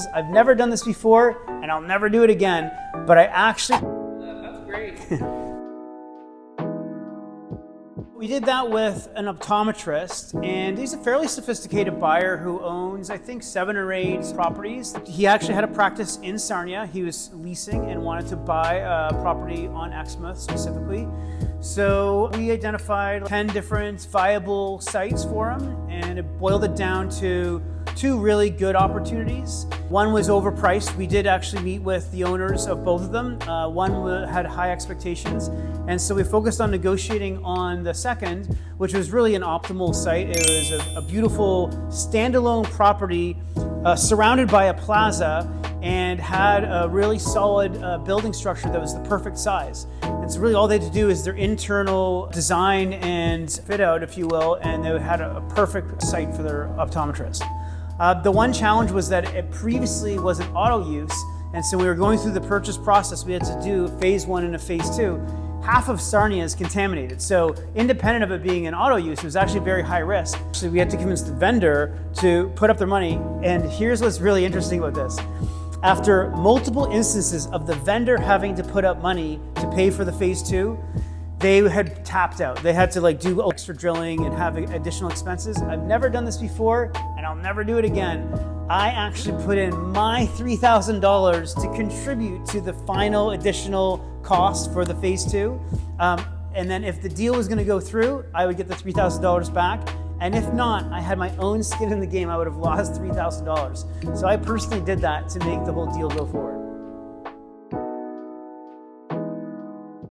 circumstances. I've never done this before, and I'll never do it again, but I actually... That's great. We did that with an optometrist, and he's a fairly sophisticated buyer who owns, I think, 7 or 8 properties. He actually had a practice in Sarnia. He was leasing and wanted to buy a property on Exmouth specifically. So we identified 10 different viable sites for him, and it boiled it down to 2 really good opportunities. One was overpriced. We did actually meet with the owners of both of them. One had high expectations, and so we focused on negotiating on the second, which was really an optimal site. It was a beautiful standalone property surrounded by a plaza and had a really solid building structure that was the perfect size. And so really all they had to do is their internal design and fit out, if you will, and they had a perfect site for their optometrist. The one challenge was that it previously was an auto use, and so we were going through the purchase process. We had to do phase 1 and a phase 2. Half of Sarnia is contaminated, so independent of it being an auto use, it was actually very high risk. So we had to convince the vendor to put up their money, and here's what's really interesting about this. After multiple instances of the vendor having to put up money to pay for the phase 2, they had tapped out. They had to do extra drilling and have additional expenses. I've never done this before, and I'll never do it again. I actually put in my $3,000 to contribute to the final additional cost for the phase 2. And then if the deal was gonna go through, I would get the $3,000 back. And if not, I had my own skin in the game. I would have lost $3,000. So I personally did that to make the whole deal go forward.